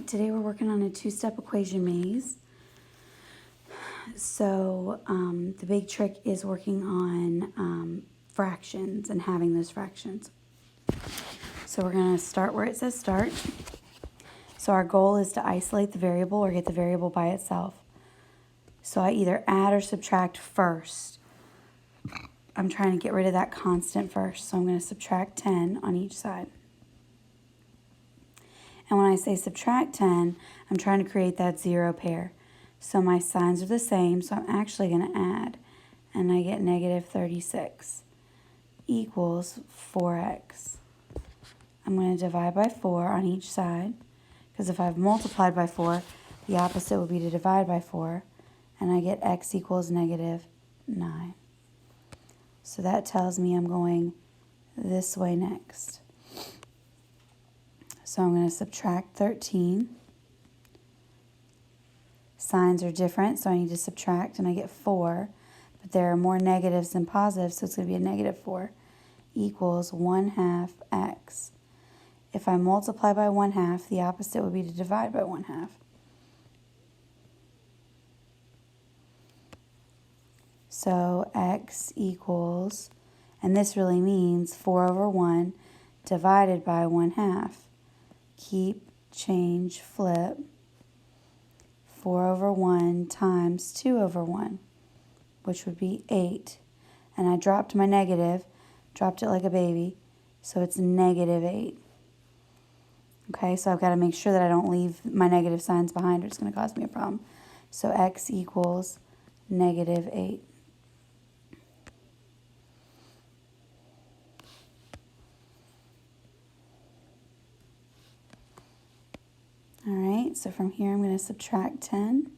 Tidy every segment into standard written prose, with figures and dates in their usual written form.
Alright, today we're working on a two-step equation maze. So the big trick is working on fractions and having those fractions. So we're going to start where it says start. So our goal is to isolate the variable or get the variable by itself. So I either add or subtract first. I'm trying to get rid of that constant first, so I'm going to subtract 10 on each side. And when I say subtract 10, I'm trying to create that zero pair. So my signs are the same, so I'm actually going to add. And I get negative 36 equals 4x. I'm going to divide by 4 on each side, because if I've multiplied by 4, the opposite would be to divide by 4. And I get x equals negative 9. So that tells me I'm going this way next. So I'm going to subtract 13. Signs are different, so I need to subtract, and I get 4. But there are more negatives than positives, so it's going to be a negative 4 equals 1/2 x. If I multiply by 1/2, the opposite would be to divide by 1/2. So x equals, and this really means 4/1 divided by 1/2. Keep, change, flip. 4/1 times 2/1, which would be 8. And I dropped my negative, dropped it like a baby, so it's negative 8. Okay, so I've got to make sure that I don't leave my negative signs behind or it's going to cause me a problem. So x equals negative 8. Alright, so from here I'm going to subtract 10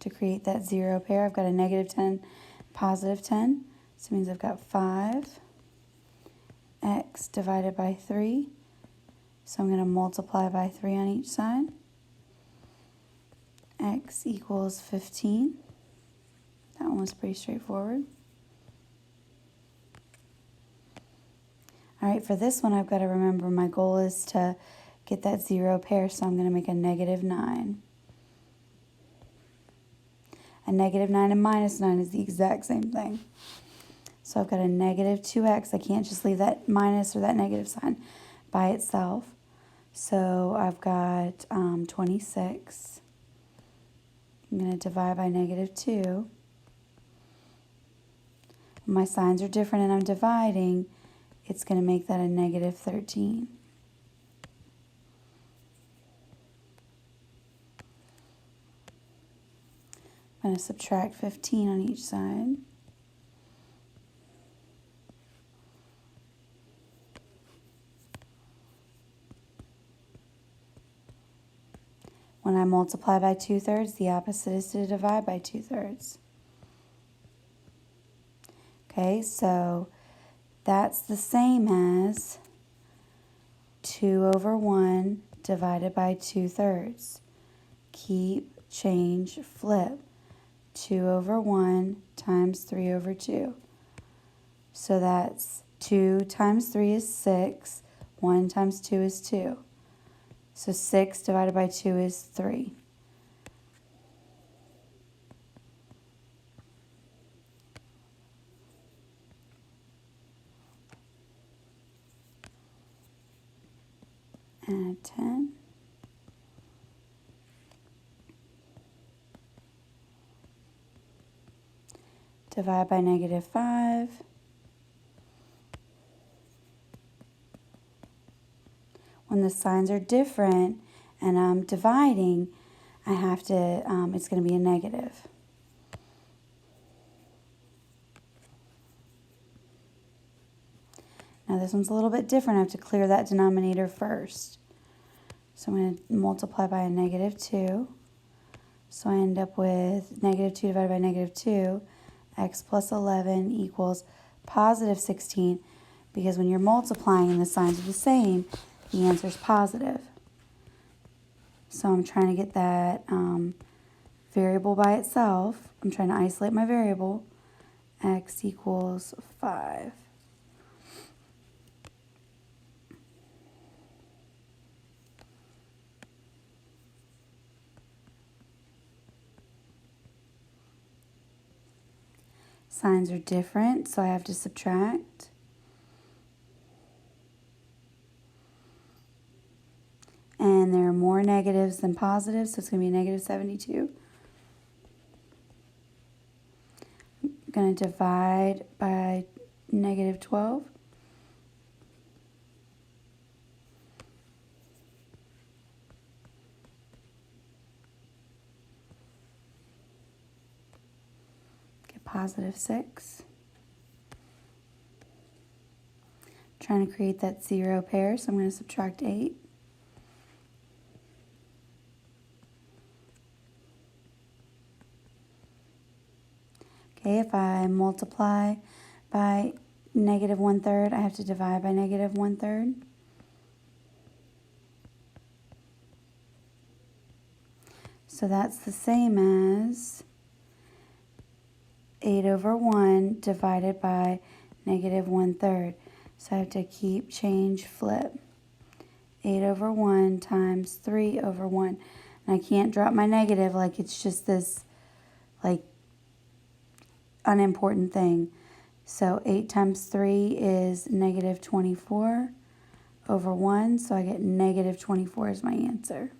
to create that zero pair. I've got a negative 10, positive 10. So it means I've got 5x divided by 3. So I'm going to multiply by 3 on each side. X equals 15. That one was pretty straightforward. Alright, for this one I've got to remember my goal is to get that zero pair, so I'm going to make a negative 9. A negative 9 and minus 9 is the exact same thing. So I've got a negative 2x. I can't just leave that minus or that negative sign by itself. So I've got 26. I'm going to divide by negative 2. When my signs are different and I'm dividing, it's going to make that a negative 13. I'm going to subtract 15 on each side. When I multiply by 2/3, the opposite is to divide by 2/3. Okay, so that's the same as 2/1 divided by 2/3. Keep, change, flip. 2/1 times 3/2. So that's 2 times 3 is 6. 1 times 2 is 2. So 6 divided by 2 is 3. Add 10. Divide by negative 5. When the signs are different and I'm dividing, I have to, it's going to be a negative. Now this one's a little bit different. I have to clear that denominator first. So I'm going to multiply by a negative 2. So I end up with negative 2 divided by negative 2. X plus 11 equals positive 16, because when you're multiplying and the signs are the same, the answer is positive. So I'm trying to get that variable by itself. I'm trying to isolate my variable. X equals 5. Signs are different, so I have to subtract. And there are more negatives than positives, so it's going to be a negative 72. I'm going to divide by negative 12. Get positive 6. Trying to create that 0 pair, so I'm going to subtract 8. Okay, if I multiply by negative 1/3, I have to divide by negative 1/3. So that's the same as 8 over 1 divided by negative 1/3. So I have to keep, change, flip. 8 over 1 times 3 over 1. And I can't drop my negative like it's just this, like, unimportant thing. So 8 times 3 is negative 24 over 1. So I get negative 24 as my answer.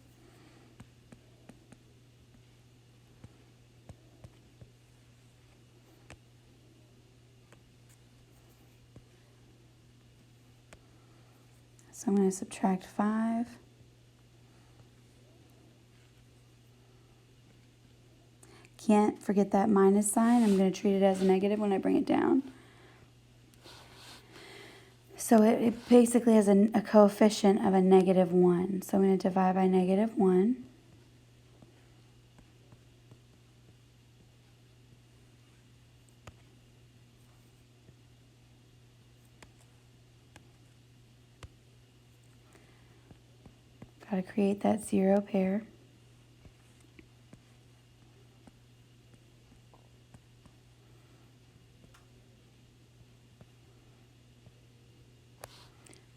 So I'm going to subtract 5. Can't forget that minus sign. I'm going to treat it as a negative when I bring it down. So it basically has a coefficient of a negative 1. So I'm going to divide by negative 1. Got to create that 0 pair.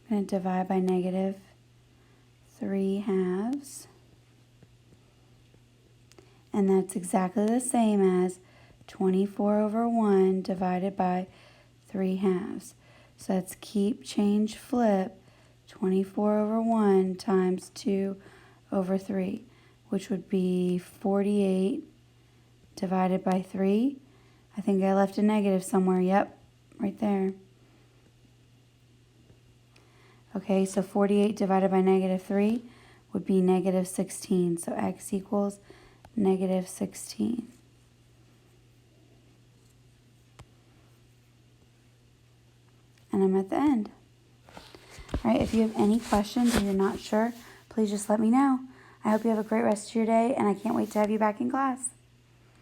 I'm going to divide by negative 3/2. And that's exactly the same as 24 over 1 divided by 3/2. So that's keep, change, flip. 24 over 1 times 2 over 3, which would be 48 divided by 3. I think I left a negative somewhere. Yep, right there. Okay, so 48 divided by negative 3 would be negative 16. So x equals negative 16. And I'm at the end. All right, if you have any questions or you're not sure, please just let me know. I hope you have a great rest of your day, and I can't wait to have you back in class.